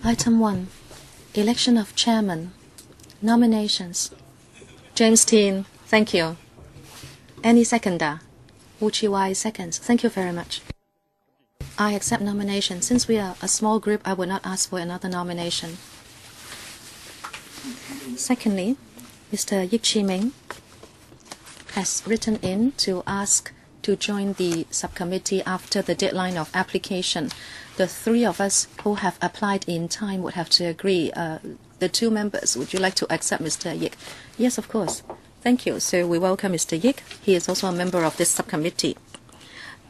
Item 1. Election of Chairman. Nominations. James Tin, thank you. Any seconder? Wu Chi-wai seconds. Thank you very much. I accept nomination. Since we are a small group, I will not ask for another nomination. Secondly, Mr. YICK Chi-ming has written in to ask to join the subcommittee after the deadline of application. The three of us who have applied in time would have to agree. The two members, would you like to accept Mr. YICK? Yes, of course. Thank you. So we welcome Mr. YICK. He is also a member of this subcommittee.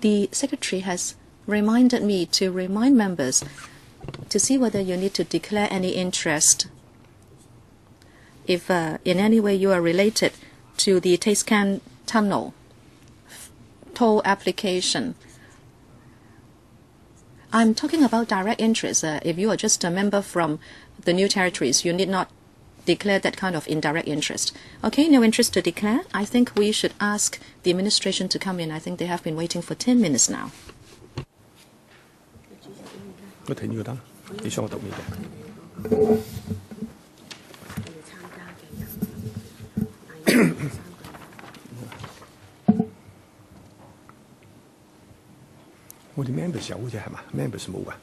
The secretary has reminded me to remind members to see whether you need to declare any interest. If in any way you are related to the Cairn tunnel toll application. I'm talking about direct interest. If you are just a member from the new territories, you need not declare that kind of indirect interest. Okay, no interest to declare. I think we should ask the administration to come in. I think they have been waiting for 10 minutes now.我哋 members 有啫係嘛 ？members 冇㗎。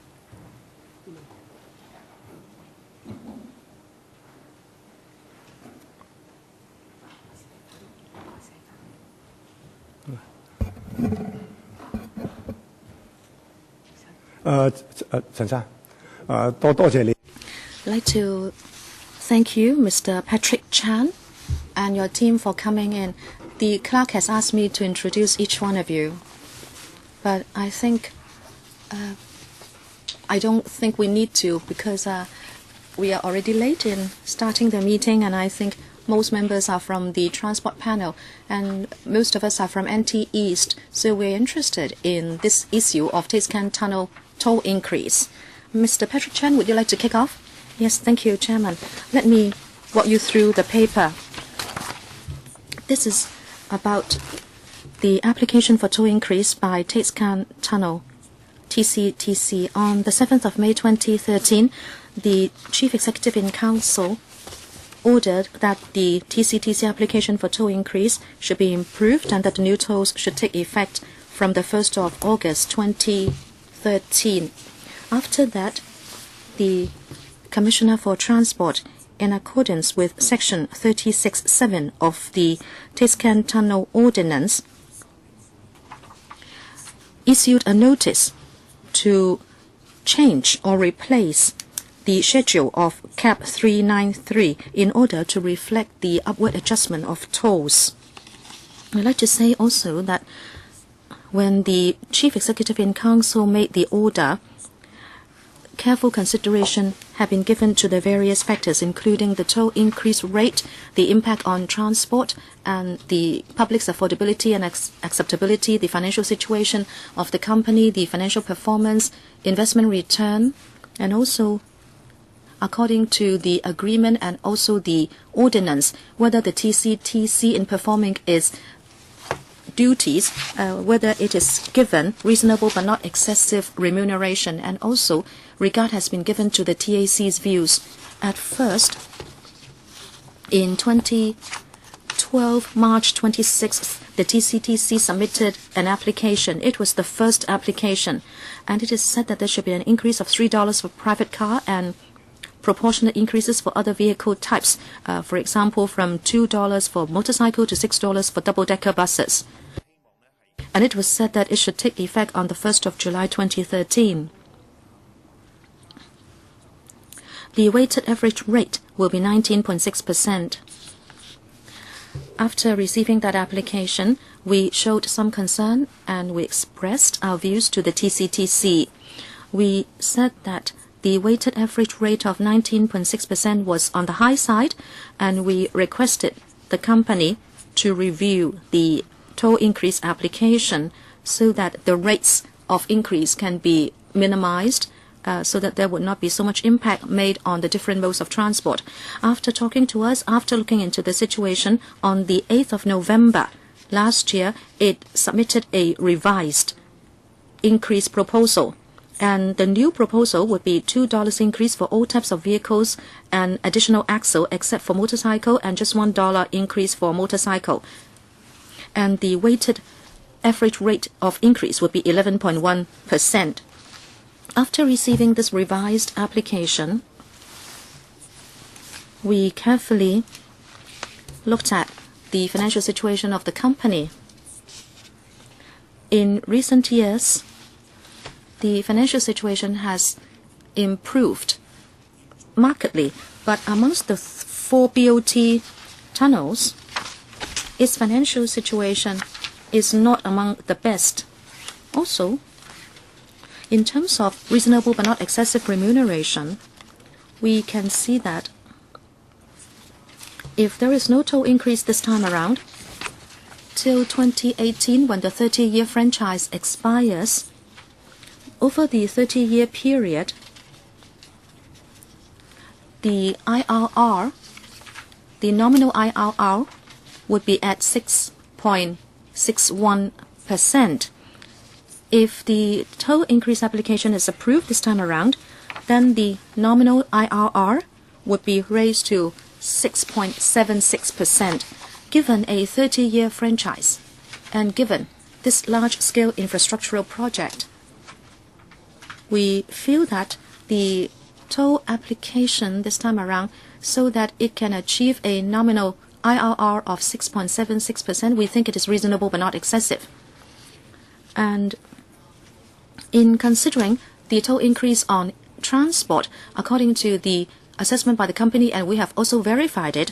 陳生，多謝你。I'd like to thank you, Mr. Patrick Chan, and your team for coming in. The clerk has asked me to introduce each one of you. But I think I don't think we need to, because we are already late in starting the meeting, and I think most members are from the transport panel, and most of us are from NT East, so we're interested in this issue of Cairn tunnel toll increase. Mr. Patrick Chan, would you like to kick off? Yes, thank you, Chairman. Let me walk you through the paper. This is about the application for toll increase by Cairn Tunnel, TCTC. On the 7th of May 2013, the Chief Executive in Council ordered that the TCTC application for toll increase should be improved and that the new tolls should take effect from the 1st of August 2013. After that, the Commissioner for Transport, in accordance with Section 36(7) of the Cairn Tunnel Ordinance, issued a notice to change or replace the schedule of CAP 393 in order to reflect the upward adjustment of tolls. I'd like to say also that when the Chief Executive in Council made the order, careful consideration have been given to the various factors, including the toll increase rate, the impact on transport, and the public's affordability and acceptability, the financial situation of the company, the financial performance, investment return, and also according to the agreement and also the ordinance, whether the TCTC in performing its duties, whether it is given reasonable but not excessive remuneration, and also regard has been given to the TAC's views. At first, in 2012, March 26th, the TCTC submitted an application. It was the first application, and it is said that there should be an increase of $3 for private car and proportionate increases for other vehicle types, for example, from $2 for motorcycle to $6 for double-decker buses. And it was said that it should take effect on the 1st of July 2013. The weighted average rate will be 19.6%. After receiving that application, we showed some concern and we expressed our views to the TCTC. We said that the weighted average rate of 19.6% was on the high side, and we requested the company to review the toll increase application so that the rates of increase can be minimized, so that there would not be so much impact made on the different modes of transport. After talking to us, after looking into the situation, on the 8th of November last year, it submitted a revised increase proposal. And the new proposal would be $2 increase for all types of vehicles and additional axle except for motorcycle, and just $1 increase for motorcycle. And the weighted average rate of increase would be 11.1%. After receiving this revised application, we carefully looked at the financial situation of the company. In recent years, the financial situation has improved markedly, but amongst the 4 BOT tunnels, its financial situation is not among the best. Also, in terms of reasonable but not excessive remuneration, we can see that if there is no toll increase this time around, till 2018, when the 30-year franchise expires, over the 30-year period, the IRR, the nominal IRR, would be at 6.61%. If the toll increase application is approved this time around, then the nominal IRR would be raised to 6.76%, given a 30-year franchise, and given this large-scale infrastructural project. We feel that the toll application this time around, so that it can achieve a nominal IRR of 6.76%, we think it is reasonable but not excessive. And in considering the toll increase on transport, according to the assessment by the company, and we have also verified it,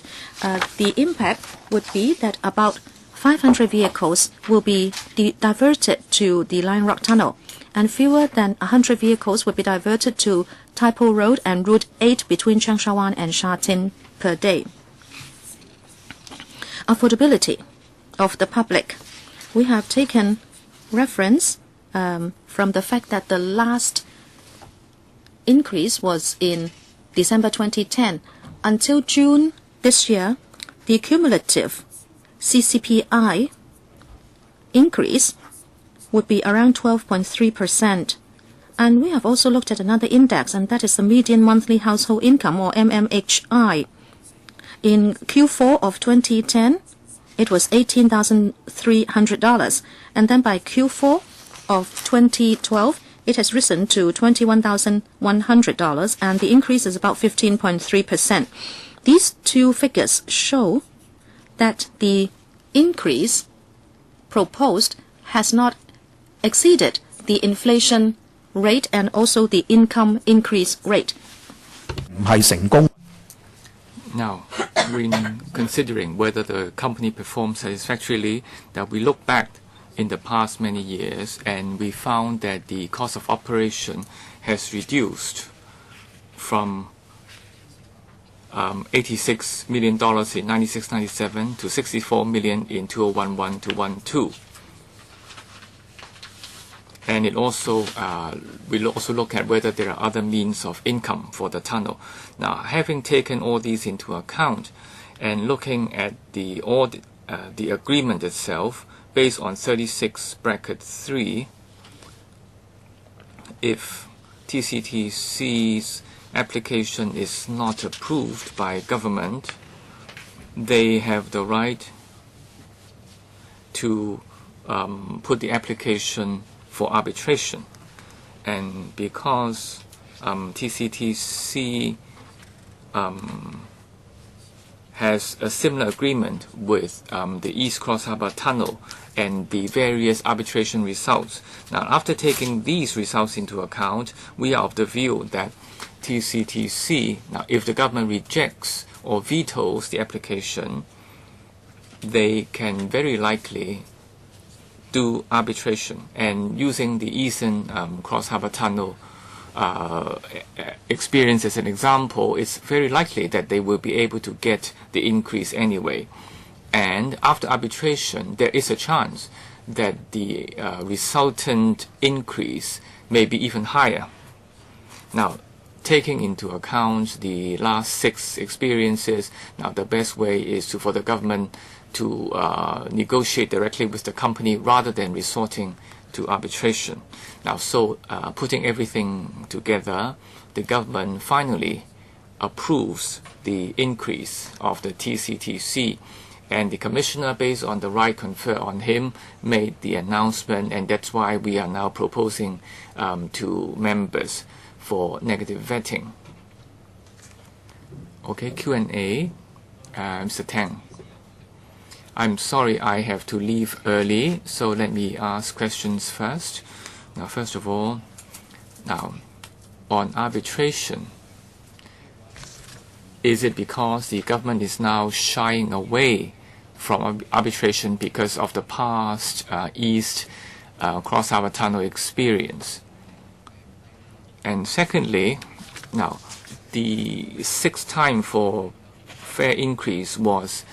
the impact would be that about 500 vehicles will be diverted to the Lion Rock Tunnel, and fewer than 100 vehicles will be diverted to Tai Po Road and Route 8 between Changsha Wan and Sha Tin per day. Affordability of the public. We have taken reference from the fact that the last increase was in December 2010. Until June this year, the cumulative CCPI increase would be around 12.3%. And we have also looked at another index, and that is the median monthly household income, or MMHI. In Q4 of 2010, it was $18,300, and then by Q4 of 2012, it has risen to $21,100, and the increase is about 15.3%. These two figures show that the increase proposed has not exceeded the inflation rate and also the income increase rate. Now, when considering whether the company performed satisfactorily, that we look back in the past many years, and we found that the cost of operation has reduced from $86 million in 96-97 to $64 million in 2011-12. And it also we'll also look at whether there are other means of income for the tunnel. Now, having taken all these into account and looking at the agreement itself, based on 36(3), if TCTC's application is not approved by government, they have the right to put the application for arbitration. And because TCTC has a similar agreement with the East Cross Harbour Tunnel and the various arbitration results. Now, after taking these results into account, we are of the view that TCTC, now if the government rejects or vetoes the application, they can very likely do arbitration. And using the Eastern Cross Harbour Tunnel experience as an example, it's very likely that they will be able to get the increase anyway. And after arbitration, there is a chance that the resultant increase may be even higher. Now, taking into account the last 6 experiences, now the best way is for the government to negotiate directly with the company rather than resorting to arbitration. Now, so putting everything together, the government finally approves the increase of the TCTC, and the commissioner, based on the right conferred on him, made the announcement, and that's why we are now proposing to members for negative vetting. Okay, Q&A. Mr. Tang. I'm sorry I have to leave early, so let me ask questions first. Now, first of all, now, on arbitration, is it because the government is now shying away from arbitration because of the past East Cross-Harbour Tunnel experience? And secondly, now, the sixth time for fare increase was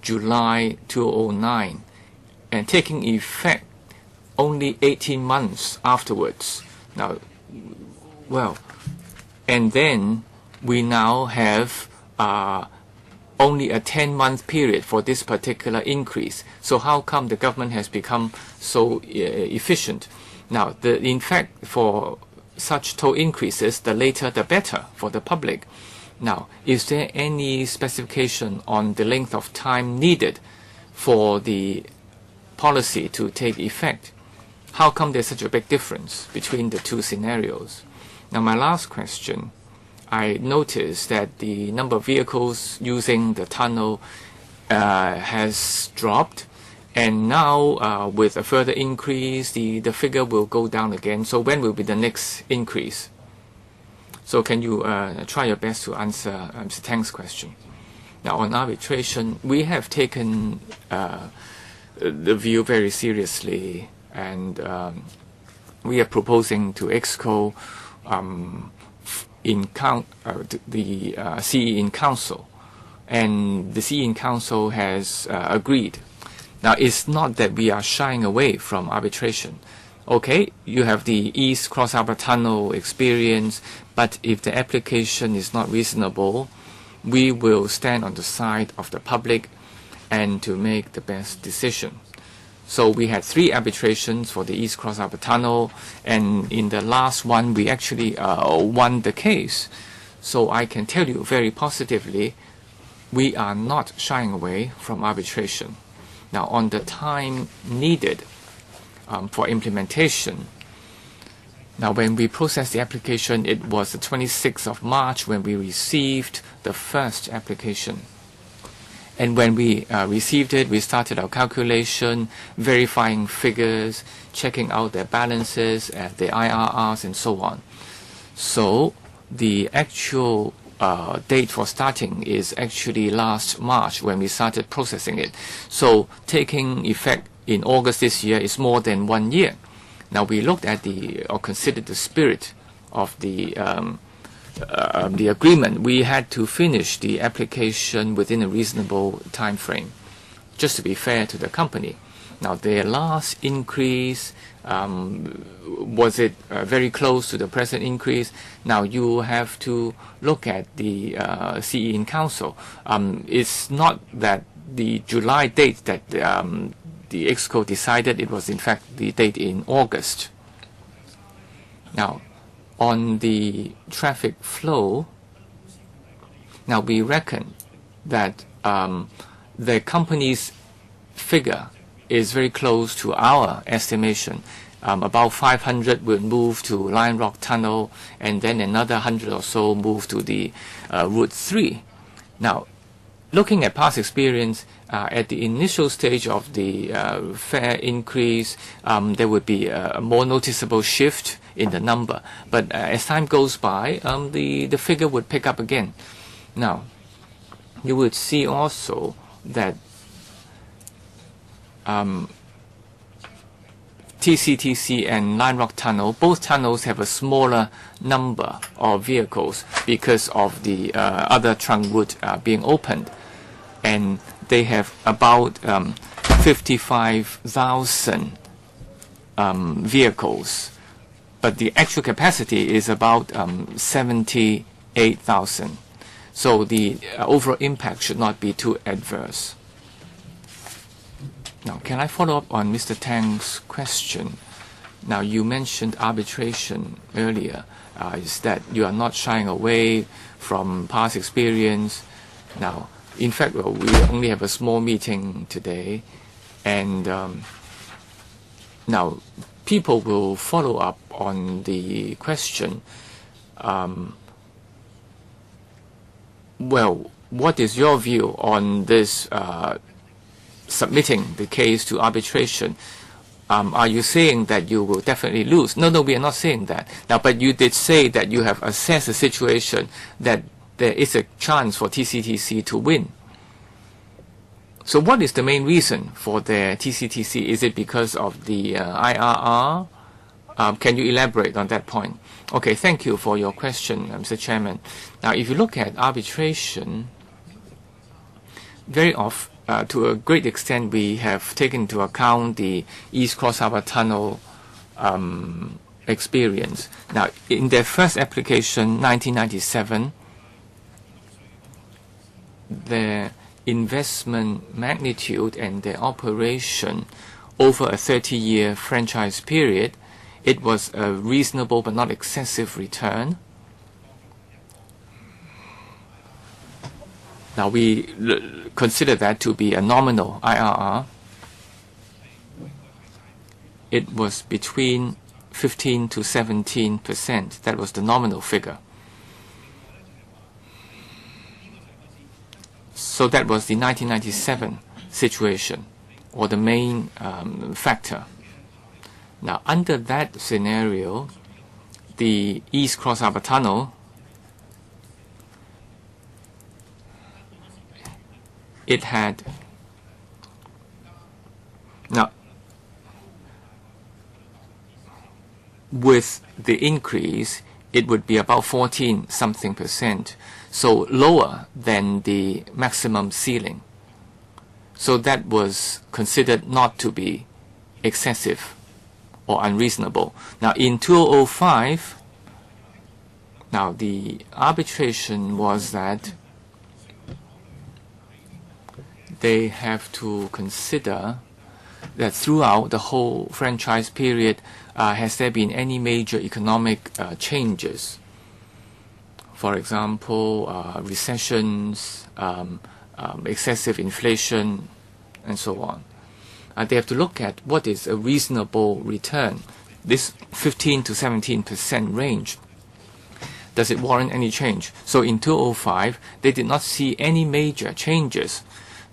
July 2009, and taking effect only 18 months afterwards. Now, well, and then we now have only a 10-month period for this particular increase. So how come the government has become so efficient? Now, in fact, for such toll increases, the later the better for the public. Now, is there any specification on the length of time needed for the policy to take effect? How come there's such a big difference between the two scenarios? Now, my last question, I noticed that the number of vehicles using the tunnel has dropped, and now with a further increase, the figure will go down again. So when will be the next increase? So can you try your best to answer Mr. Tang's question? Now, on arbitration, we have taken the view very seriously, and we are proposing to EXCO the CE in Council, and the CE in Council has agreed. Now, it's not that we are shying away from arbitration. Okay, you have the East Cross-Harbour Tunnel experience, but if the application is not reasonable, we will stand on the side of the public and to make the best decision. So we had 3 arbitrations for the East Cross-Harbour Tunnel, and in the last one, we actually won the case. So I can tell you very positively, we are not shying away from arbitration. Now, on the time needed for implementation, now when we processed the application, it was the 26th of March when we received the first application. And when we received it, we started our calculation, verifying figures, checking out their balances, the IRRs, and so on. So the actual date for starting is actually last March when we started processing it. So taking effect in August this year is more than 1 year. Now we looked at or considered the spirit of the agreement. We had to finish the application within a reasonable time frame, just to be fair to the company. Now, their last increase, was it very close to the present increase? Now, you have to look at the CE in Council. It's not that the July date that the EXCO decided, it was in fact the date in August. Now, on the traffic flow, now we reckon that the company's figure is very close to our estimation. About 500 will move to Lion Rock Tunnel, and then another 100 or so move to the Route 3. Now, looking at past experience, at the initial stage of the fare increase, there would be a more noticeable shift in the number. But as time goes by, the figure would pick up again. Now, you would see also that TCTC and Lion Rock Tunnel, both tunnels have a smaller number of vehicles because of the other trunk route being opened. And they have about 55,000 vehicles. But the actual capacity is about 78,000. So the overall impact should not be too adverse. Now, can I follow up on Mr. Tang's question? Now, you mentioned arbitration earlier. Is that you are not shying away from past experience. Now, in fact, we only have a small meeting today, and now people will follow up on the question. Well, what is your view on this submitting the case to arbitration? Are you saying that you will definitely lose? No, we are not saying that. Now, but you did say that you have assessed the situation that there is a chance for TCTC to win. So what is the main reason for the TCTC? Is it because of the IRR? Can you elaborate on that point? Okay, thank you for your question, Mr. Chairman. Now, if you look at arbitration, very often, to a great extent, we have taken into account the East Cross Harbour Tunnel experience. Now, in their first application, 1997, the investment magnitude and the operation over a 30-year franchise period, it was a reasonable but not excessive return. Now, we consider that to be a nominal IRR. It was between 15 to 17%. That was the nominal figure. So that was the 1997 situation, or the main factor. Now, under that scenario, the East Cross Harbour Tunnel, it had, now, with the increase, it would be about 14-something%, so lower than the maximum ceiling. So that was considered not to be excessive or unreasonable. Now, in 2005, now the arbitration was that they have to consider that throughout the whole franchise period, has there been any major economic changes? For example, recessions, excessive inflation, and so on. They have to look at what is a reasonable return. This 15 to 17% range, does it warrant any change? So in 2005, they did not see any major changes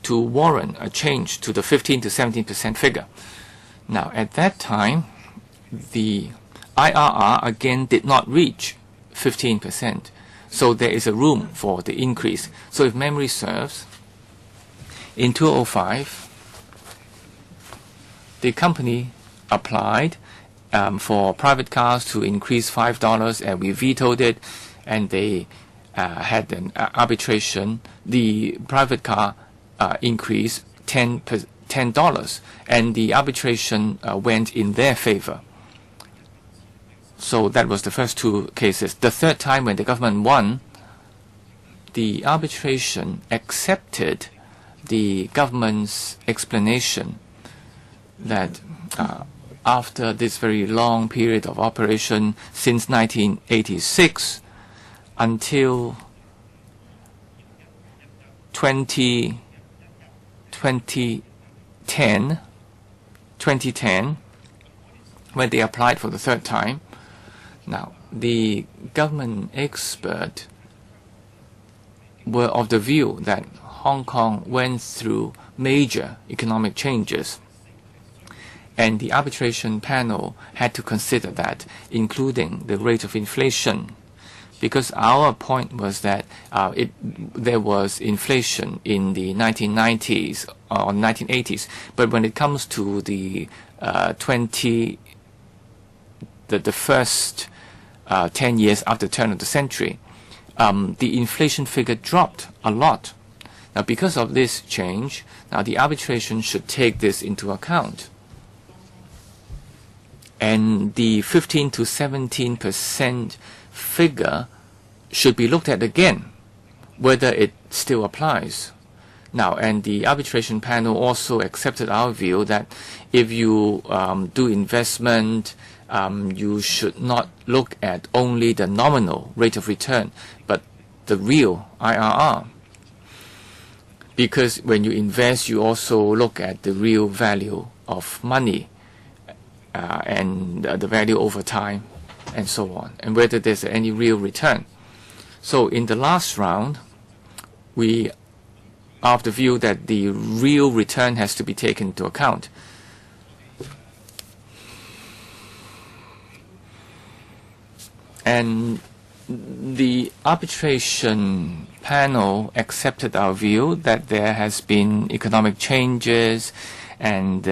to warrant a change to the 15 to 17% figure. Now, at that time, the IRR again did not reach 15%. So there is a room for the increase. So if memory serves, in 2005, the company applied for private cars to increase $5, and we vetoed it, and they had an arbitration. The private car increased $10, and the arbitration went in their favor. So that was the first two cases. The third time, when the government won, the arbitration accepted the government's explanation that after this very long period of operation since 1986 until 2010, when they applied for the third time. Now, the government experts were of the view that Hong Kong went through major economic changes, and the arbitration panel had to consider that, including the rate of inflation, because our point was that there was inflation in the 1990s or 1980s, but when it comes to the first 10 years after the turn of the century, the inflation figure dropped a lot. Now, because of this change, now the arbitration should take this into account. And the 15 to 17% figure should be looked at again, whether it still applies. Now, and the arbitration panel also accepted our view that if you do investment, you should not look at only the nominal rate of return, but the real IRR. Because when you invest, you also look at the real value of money and the value over time and so on, and whether there's any real return. So in the last round, we are of the view that the real return has to be taken into account. And the arbitration panel accepted our view that there has been economic changes and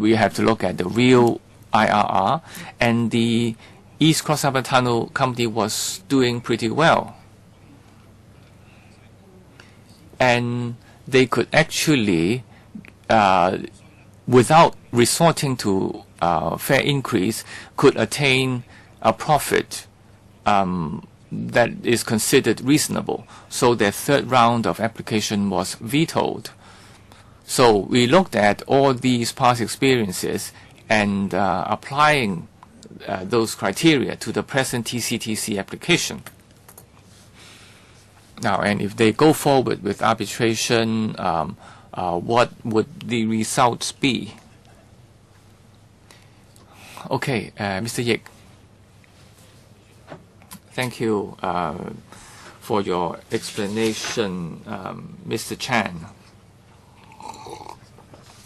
we have to look at the real IRR, and the East Cross Harbour Tunnel Company was doing pretty well. And they could actually, without resorting to fair increase, could attain a profit that is considered reasonable. So their third round of application was vetoed. So we looked at all these past experiences and applying those criteria to the present TCTC application. Now, and if they go forward with arbitration, what would the results be? Okay, Mr. Yick. Thank you for your explanation, Mr. Chan,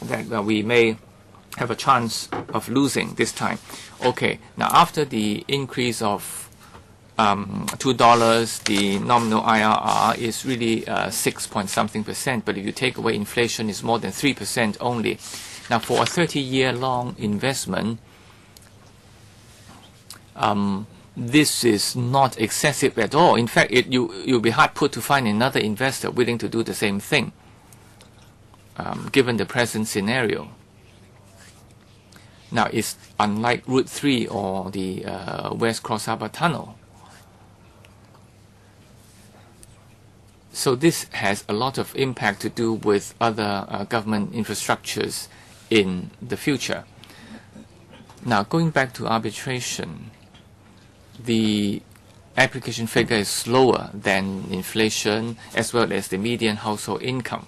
that we may have a chance of losing this time. Okay, now after the increase of $2, the nominal IRR is really 6 point something %, but if you take away inflation, it's more than 3% only. Now for a 30-year-long investment, this is not excessive at all. In fact, you'll be hard put to find another investor willing to do the same thing, given the present scenario. Now, it's unlike Route 3 or the West Cross Harbour Tunnel. So this has a lot of impact to do with other government infrastructures in the future. Now, going back to arbitration, the application figure is lower than inflation as well as the median household income.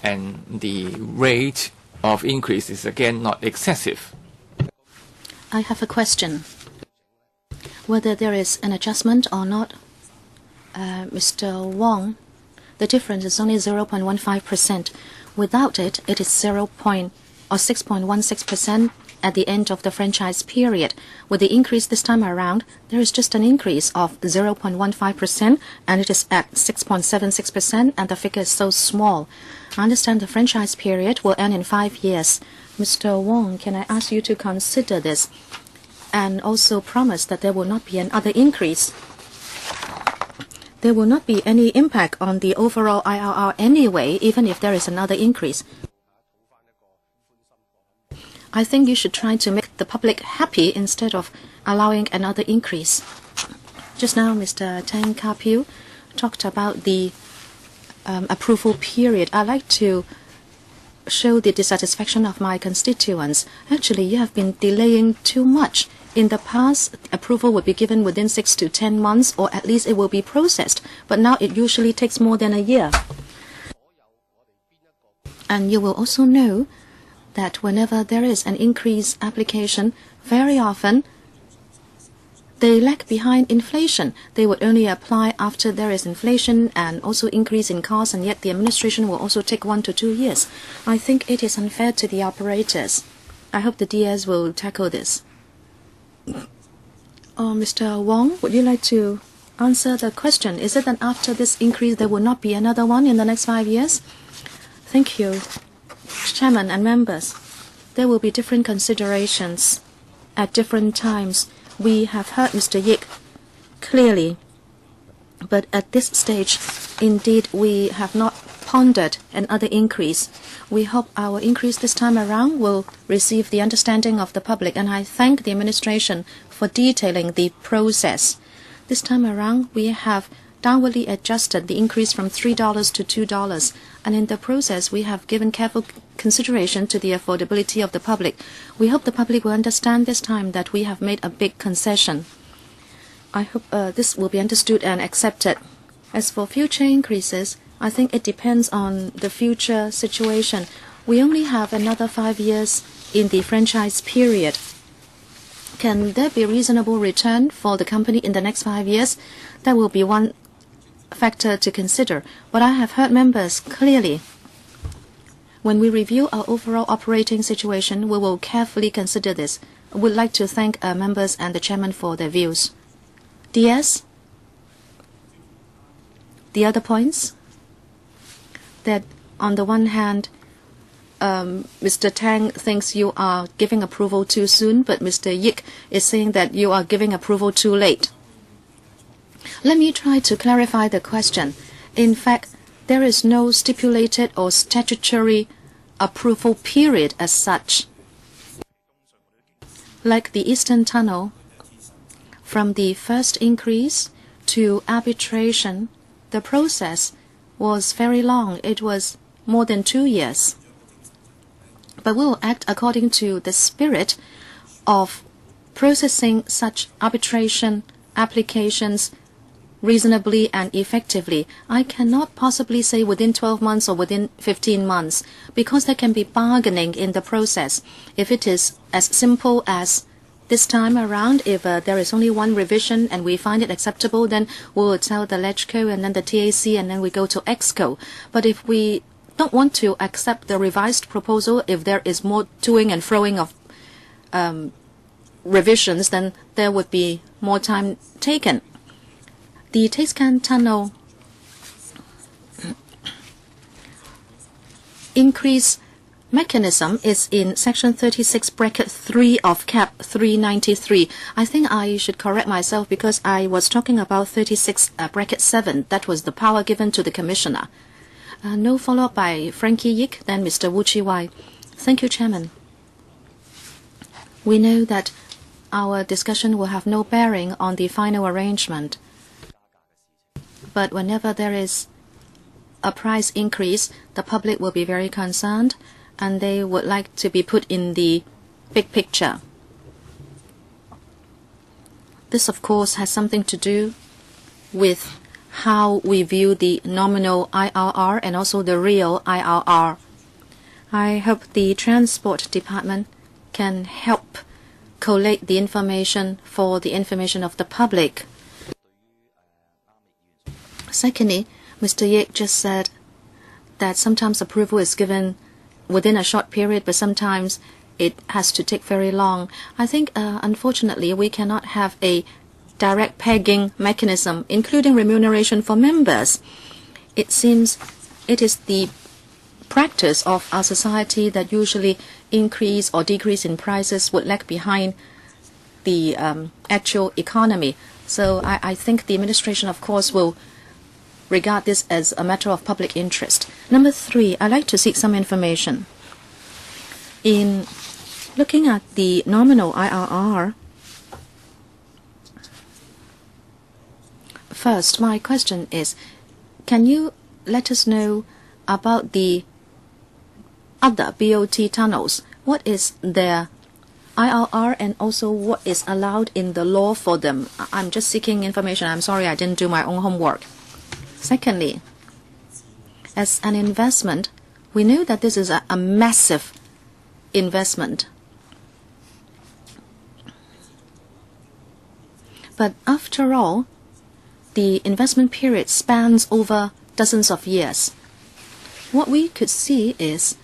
And the rate of increase is again not excessive. I have a question. Whether there is an adjustment or not, Mr. Wong, the difference is only 0.15%. Without it, it is 6.16% at the end of the franchise period. With the increase this time around, there is just an increase of 0.15%, and it is at 6.76%, and the figure is so small. I understand the franchise period will end in 5 years. Mr. Wong, can I ask you to consider this and also promise that there will not be another increase? There will not be any impact on the overall IRR anyway, even if there is another increase. I think you should try to make the public happy instead of allowing another increase. Just now, Mr. Tang Ka-piu talked about the approval period. I'd like to show the dissatisfaction of my constituents. Actually, you have been delaying too much. In the past, approval would be given within 6 to 10 months, or at least it will be processed. But now it usually takes more than a year. And you will also know that whenever there is an increase application, very often they lag behind inflation. They would only apply after there is inflation and also increase in costs, and yet the administration will also take 1 to 2 years. I think it is unfair to the operators. I hope the DS will tackle this. Mr. Wong, would you like to answer the question? Is it that after this increase there will not be another one in the next 5 years? Thank you, Chairman and members. There will be different considerations at different times. We have heard Mr. Yick clearly, but at this stage, indeed, we have not pondered another increase. We hope our increase this time around will receive the understanding of the public, and I thank the administration for detailing the process. This time around, we have downwardly adjusted the increase from $3 to $2, and in the process we have given careful consideration to the affordability of the public. We hope the public will understand this time that we have made a big concession. I hope this will be understood and accepted. As for future increases, I think it depends on the future situation. We only have another 5 years in the franchise period. Can there be reasonable return for the company in the next 5 years? That will be one factor to consider. But I have heard members clearly. When we review our overall operating situation, we will carefully consider this. I would like to thank our members and the chairman for their views. DS? The other points? That on the one hand, Mr. Tang thinks you are giving approval too soon, but Mr. Yick is saying that you are giving approval too late. Let me try to clarify the question. In fact, there is no stipulated or statutory approval period as such. Like the Eastern Tunnel, from the first increase to arbitration, the process was very long. It was more than 2 years. But we will act according to the spirit of processing such arbitration applications reasonably and effectively. I cannot possibly say within 12 months or within 15 months, because there can be bargaining in the process. If it is as simple as this time around, if there is only one revision and we find it acceptable, then we will tell the LegCo and then the TAC and then we go to EXCO. But if we don't want to accept the revised proposal, if there is more toing and froing of revisions, then there would be more time taken. The Tate Tunnel increase mechanism is in section 36 bracket 3 of cap 393. I think I should correct myself because I was talking about 36 bracket 7. That was the power given to the commissioner. No follow-up by Frankie Yick, then Mr. Wu Chi-wai. Thank you, Chairman. We know that our discussion will have no bearing on the final arrangement. But whenever there is a price increase, the public will be very concerned and they would like to be put in the big picture. This, of course, has something to do with how we view the nominal IRR and also the real IRR. I hope the Transport Department can help collate the information for the information of the public. Secondly, Mr. Yick just said that sometimes approval is given within a short period, but sometimes it has to take very long. I think, unfortunately, we cannot have a direct pegging mechanism, including remuneration for members. It seems it is the practice of our society that usually increase or decrease in prices would lag behind the actual economy. So I think the administration, of course, will regard this as a matter of public interest. Number 3, I'd like to seek some information. In looking at the nominal IRR, first, my question is, can you let us know about the other BOT tunnels? What is their IRR and also what is allowed in the law for them? I'm just seeking information. I'm sorry I didn't do my own homework. Secondly, as an investment, we know that this is a massive investment. But after all, the investment period spans over dozens of years. What we could see is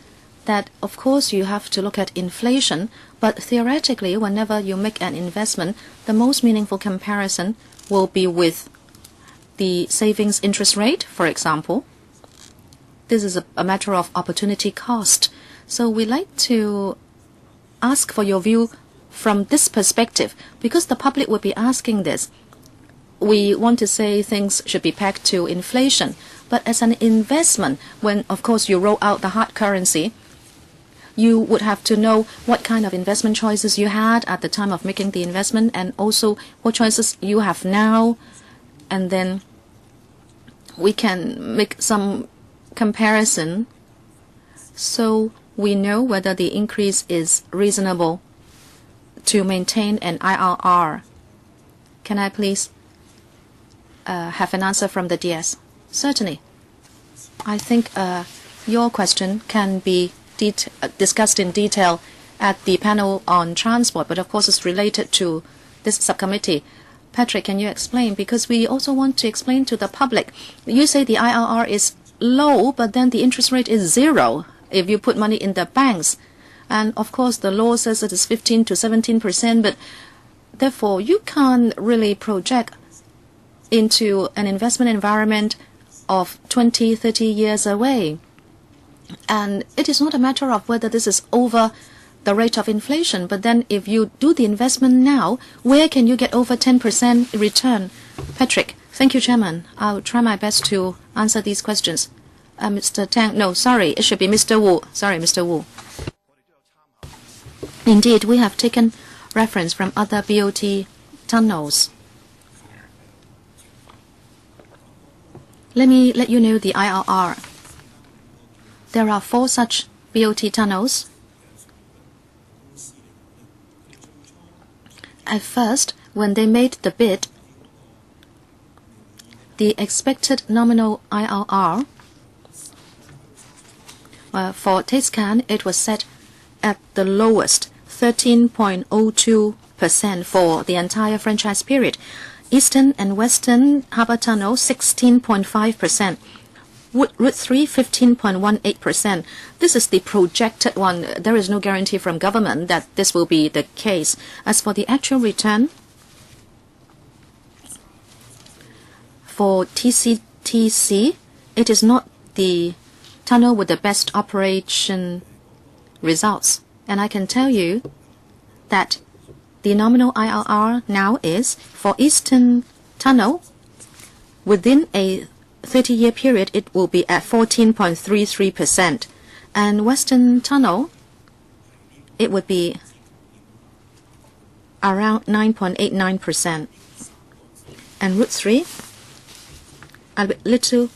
that, of course, you have to look at inflation, but theoretically, whenever you make an investment, the most meaningful comparison will be with the savings interest rate, for example. This is a matter of opportunity cost. So we like to ask for your view from this perspective, because the public will be asking this. We want to say things should be pegged to inflation, but as an investment, when, of course, you roll out the hard currency, you would have to know what kind of investment choices you had at the time of making the investment and also what choices you have now, and then we can make some comparison so we know whether the increase is reasonable to maintain an IRR. Can I please have an answer from the DS? Certainly. I think your question can be discussed in detail at the panel on transport, but of course it's related to this subcommittee. Patrick, can you explain? Because we also want to explain to the public. You say the IRR is low, but then the interest rate is 0 if you put money in the banks. And of course the law says it is 15 to 17%, but therefore you can't really project into an investment environment of 20, 30 years away. And it is not a matter of whether this is over the rate of inflation, but then if you do the investment now, where can you get over 10% return? Patrick. Thank you, Chairman. I'll try my best to answer these questions. Mr. Tang, no, sorry, it should be Mr. Wu. Sorry, Mr. Wu. Indeed, we have taken reference from other BOT tunnels. Let me let you know the IRR. There are 4 such BOT tunnels. At first, when they made the bid, the expected nominal IRR for Cairn, it was set at the lowest, 13.02% for the entire franchise period. Eastern and Western Harbour Tunnel, 16.5%. Route 3, 15.18%. This is the projected one. There is no guarantee from government that this will be the case. As for the actual return, for TCTC, it is not the tunnel with the best operation results. And I can tell you that the nominal IRR now is for Eastern Tunnel, within a 30-year period, it will be at 14.33%. And Western Tunnel, it would be around 9.89%. And Route 3, a little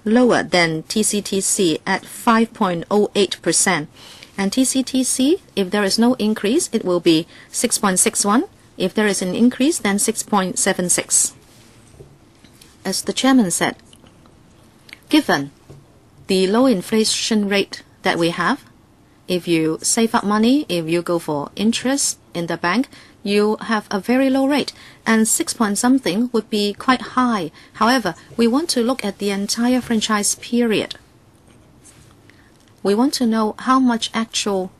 lower than TCTC at 5.08%. And TCTC, if there is no increase, it will be 6.61. If there is an increase, then 6.76. As the chairman said, given the low inflation rate that we have, if you save up money, if you go for interest in the bank, you have a very low rate, and 6 point something would be quite high. However, we want to look at the entire franchise period. We want to know how much actual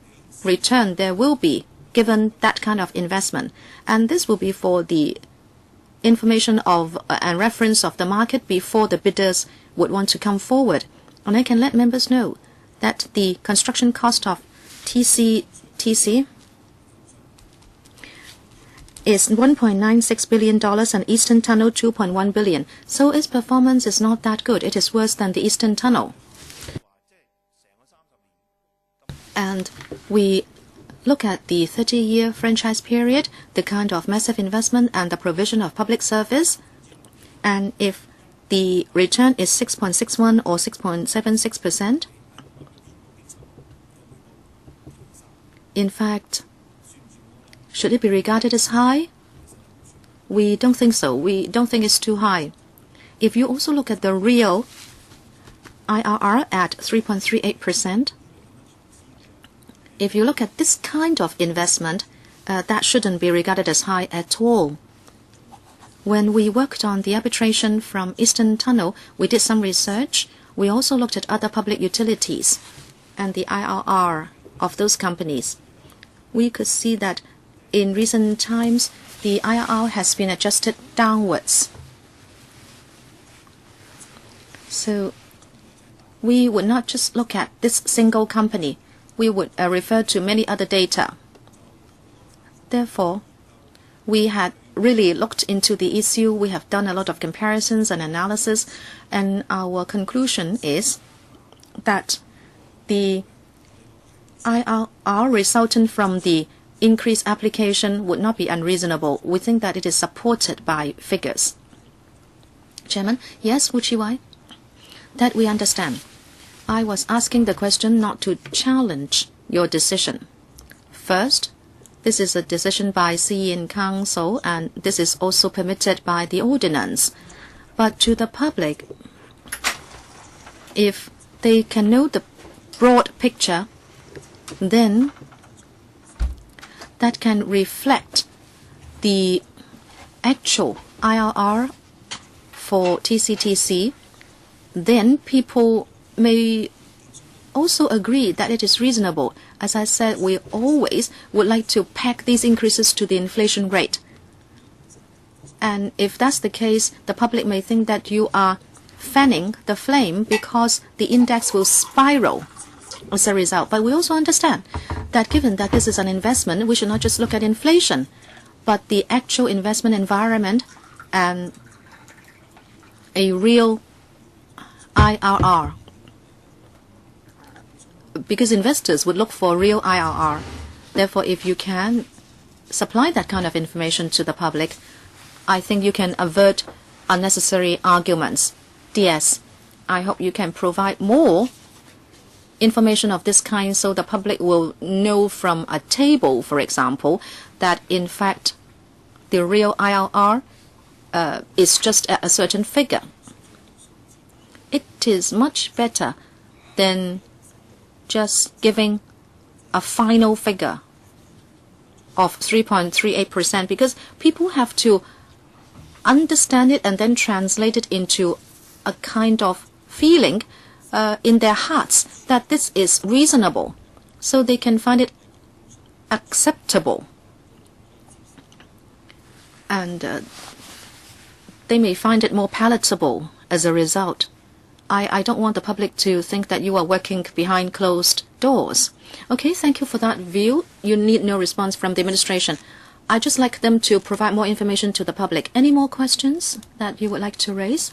return there will be given that kind of investment, and this will be for the information of and reference of the market before the bidders would want to come forward. And I can let members know that the construction cost of TCTC is $1.96 billion and Eastern Tunnel $2.1 billion. So its performance is not that good. It is worse than the Eastern Tunnel. And we look at the 30-year franchise period, the kind of massive investment and the provision of public service. And if the return is 6.61 or 6.76%, in fact, should it be regarded as high? We don't think so. We don't think it's too high. If you also look at the real IRR at 3.38%, if you look at this kind of investment, that shouldn't be regarded as high at all. When we worked on the arbitration from Eastern Tunnel, we did some research. We also looked at other public utilities and the IRR of those companies. We could see that in recent times, the IRR has been adjusted downwards. So we would not just look at this single company. We would refer to many other data. Therefore, we had really looked into the issue. We have done a lot of comparisons and analysis, and our conclusion is that the IRR resultant from the increased application would not be unreasonable. We think that it is supported by figures. Chairman, yes, Wu Chi-wai. That we understand. I was asking the question not to challenge your decision. First, this is a decision by CN Council, and this is also permitted by the Ordinance. But to the public, if they can know the broad picture, then that can reflect the actual IRR for TCTC, then people may also agree that it is reasonable. As I said, we always would like to peg these increases to the inflation rate. And if that's the case, the public may think that you are fanning the flame because the index will spiral as a result. But we also understand that given that this is an investment, we should not just look at inflation, but the actual investment environment and a real IRR. Because investors would look for real IRR. Therefore, if you can supply that kind of information to the public, I think you can avert unnecessary arguments. DS, I hope you can provide more information of this kind so the public will know from a table, for example, that in fact the real IRR is just at a certain figure. It is much better than just giving a final figure of 3.38% because people have to understand it and then translate it into a kind of feeling in their hearts that this is reasonable, so they can find it acceptable. And they may find it more palatable as a result. I don't want the public to think that you are working behind closed doors. Okay, thank you for that view. You need no response from the administration. I'd just like them to provide more information to the public. Any more questions that you would like to raise?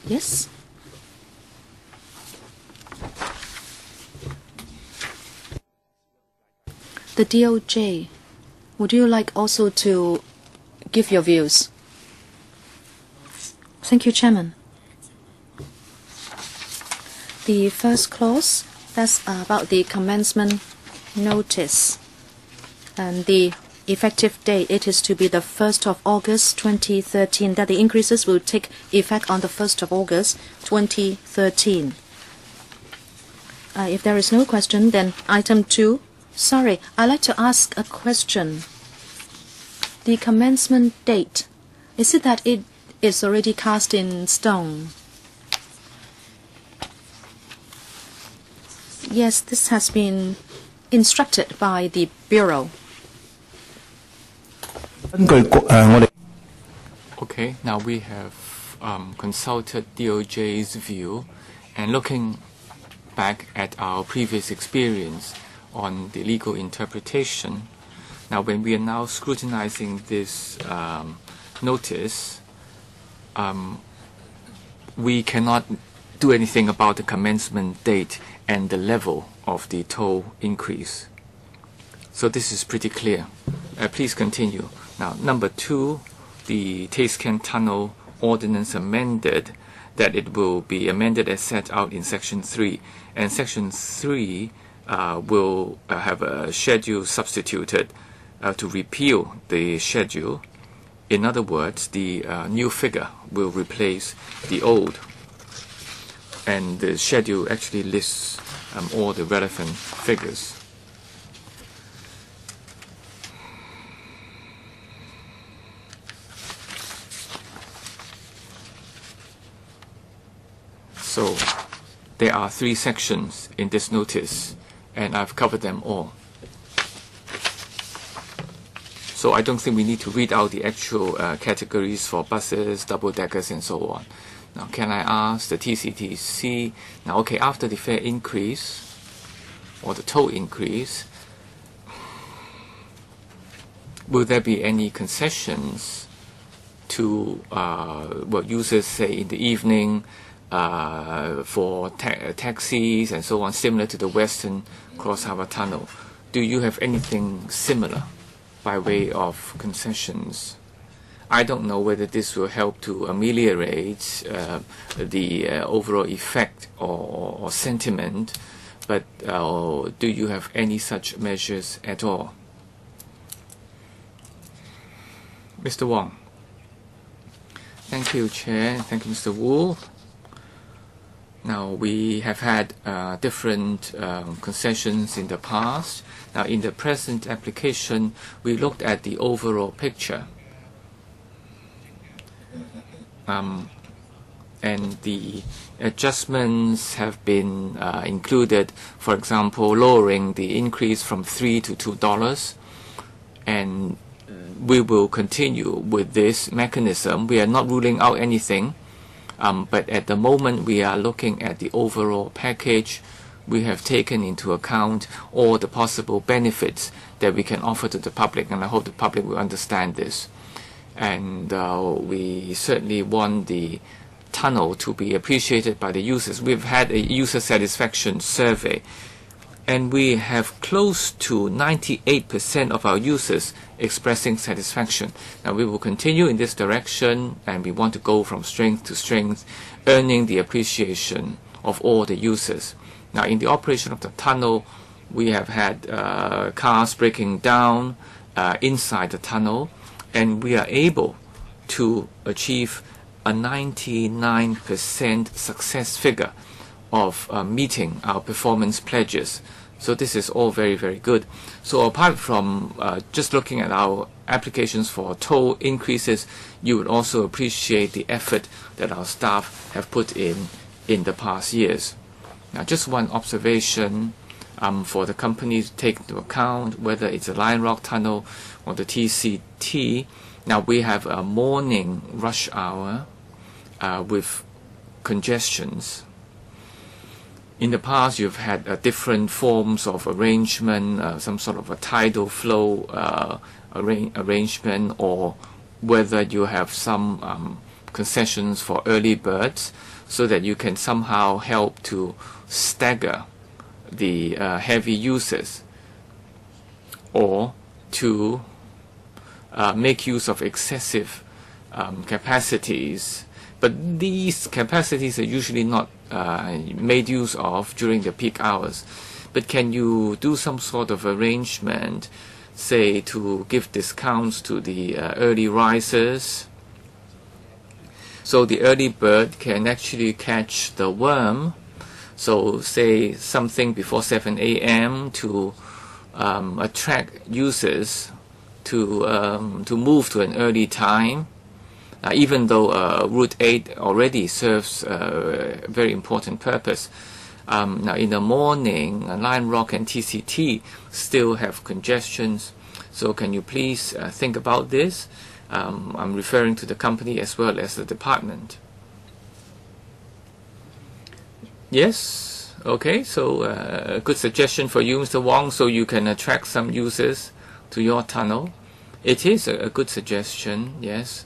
Yes? The DOJ, would you like also to give your views? Thank you, Chairman. The first clause, that's about the commencement notice. And the effective date, it is to be the 1st of August 2013, that the increases will take effect on the 1st of August 2013. If there is no question, then item 2. Sorry, I'd like to ask a question. The commencement date, is it that it is already cast in stone? Yes, this has been instructed by the Bureau. Okay, now we have consulted DOJ's view, and looking back at our previous experience on the legal interpretation. Now, when we are now scrutinizing this notice, we cannot do anything about the commencement date and the level of the toll increase. So this is pretty clear. Please continue. Now, number 2, the Tate Tunnel Ordinance amended, that it will be amended as set out in Section 3. And Section 3 will have a schedule substituted to repeal the schedule. In other words, the new figure will replace the old. And the schedule actually lists all the relevant figures. So there are 3 sections in this notice, and I've covered them all. So I don't think we need to read out the actual categories for buses, double-deckers, and so on. Now, can I ask the TCTC, now, okay, after the fare increase, or the toll increase, will there be any concessions to what users say in the evening, for taxis and so on, similar to the Western Cross Harbour Tunnel? Do you have anything similar? by way of concessions. I don't know whether this will help to ameliorate the overall effect or sentiment, but do you have any such measures at all? Mr. Wong. Thank you, Chair. Thank you, Mr. Wu. Now, we have had different concessions in the past. Now, in the present application, we looked at the overall picture. And the adjustments have been included, for example, lowering the increase from $3 to $2. And we will continue with this mechanism. We are not ruling out anything. But at the moment, we are looking at the overall package. We have taken into account all the possible benefits that we can offer to the public, and I hope the public will understand this. And we certainly want the tunnel to be appreciated by the users. We've had a user satisfaction survey, and we have close to 98% of our users expressing satisfaction. Now, we will continue in this direction, and we want to go from strength to strength, earning the appreciation of all the users. Now, in the operation of the tunnel, we have had cars breaking down inside the tunnel, and we are able to achieve a 99% success figure of meeting our performance pledges. So this is all very, very good. So apart from just looking at our applications for toll increases, you would also appreciate the effort that our staff have put in the past years. Now, just one observation for the companies to take into account, whether it's a Lion Rock Tunnel or the TCT. Now, we have a morning rush hour with congestions. In the past, you've had different forms of arrangement, some sort of a tidal flow arrangement, or whether you have some concessions for early birds so that you can somehow help to stagger the heavy users, or to make use of excessive capacities. But these capacities are usually not made use of during the peak hours. But can you do some sort of arrangement, say, to give discounts to the early risers, so the early bird can actually catch the worm? So say something before 7 a.m. to attract users to move to an early time. Even though Route 8 already serves a very important purpose. Now, in the morning, Lion Rock and TCT still have congestions. So can you please think about this? I'm referring to the company as well as the department. Yes? Okay, so a good suggestion for you, Mr. Wong, so you can attract some users to your tunnel. It is a good suggestion, yes.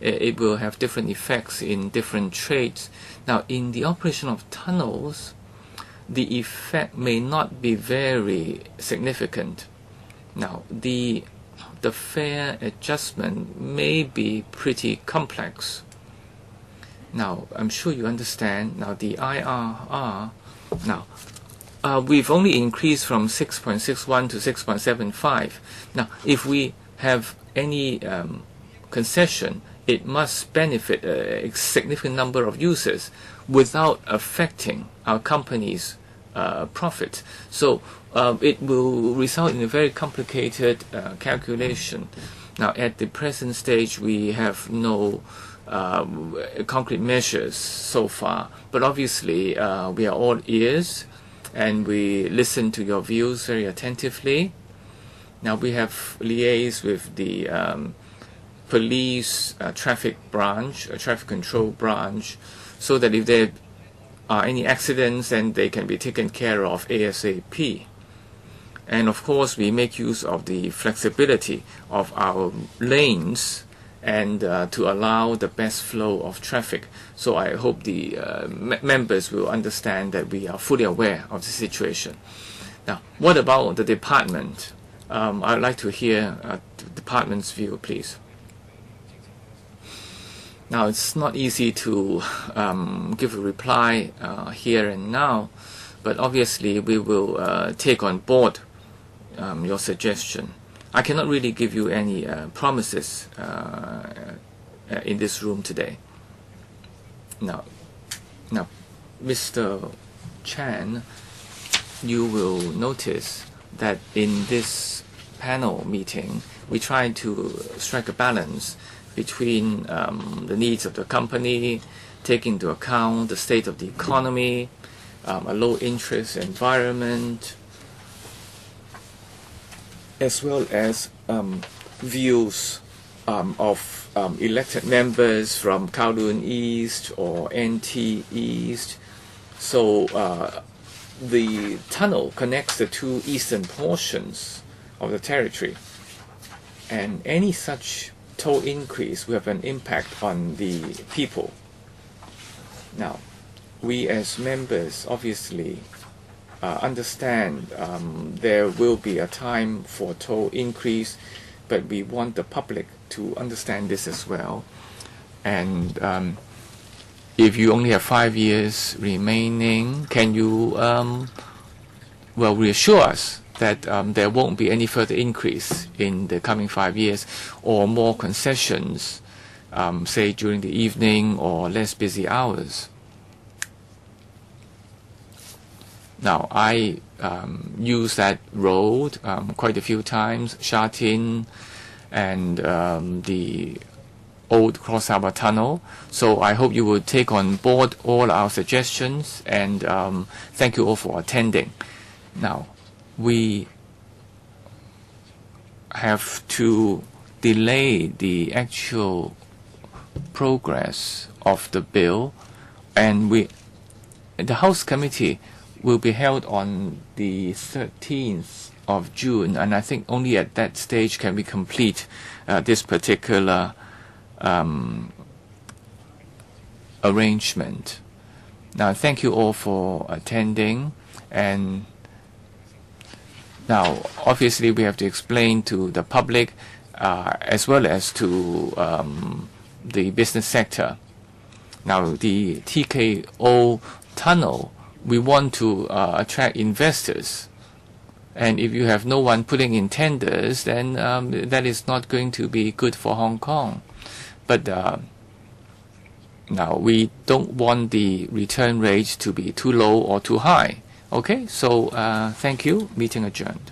It will have different effects in different trades. Now, in the operation of tunnels, the effect may not be very significant. Now, the fare adjustment may be pretty complex. Now, I'm sure you understand. Now, the IRR, now, we've only increased from 6.61 to 6.75. Now, if we have any concession, it must benefit a significant number of users without affecting our company's profit. So it will result in a very complicated calculation. Now, at the present stage, we have no concrete measures so far, but obviously we are all ears, and we listen to your views very attentively. Now, we have liaised with the police traffic branch, traffic control branch, so that if there are any accidents, then they can be taken care of ASAP. And of course, we make use of the flexibility of our lanes and to allow the best flow of traffic. So I hope the members will understand that we are fully aware of the situation. Now, what about the department? I'd like to hear department's view, please. Now, it's not easy to give a reply here and now, but obviously we will take on board your suggestion. I cannot really give you any promises in this room today. Now, Mr. Chan, you will notice that in this panel meeting, we try to strike a balance between the needs of the company, taking into account the state of the economy, a low-interest environment, as well as views of elected members from Kowloon East or NT East. So the tunnel connects the two eastern portions of the territory, and any such toll increase will have an impact on the people. Now, we as members obviously understand there will be a time for toll increase, but we want the public to understand this as well. And if you only have 5 years remaining, can you well, reassure us that there won't be any further increase in the coming 5 years, or more concessions, say during the evening or less busy hours? Now, I use that road quite a few times, Sha Tin and the old Cross Harbour Tunnel. So I hope you will take on board all our suggestions, and thank you all for attending. Now, we have to delay the actual progress of the bill, and the House Committee will be held on the 13th of June, and I think only at that stage can we complete this particular arrangement. Now, thank you all for attending, and now obviously we have to explain to the public as well as to the business sector. Now, the TKO tunnel, we want to attract investors, and if you have no one putting in tenders, then that is not going to be good for Hong Kong. But now we don't want the return rate to be too low or too high. Okay, so thank you. Meeting adjourned.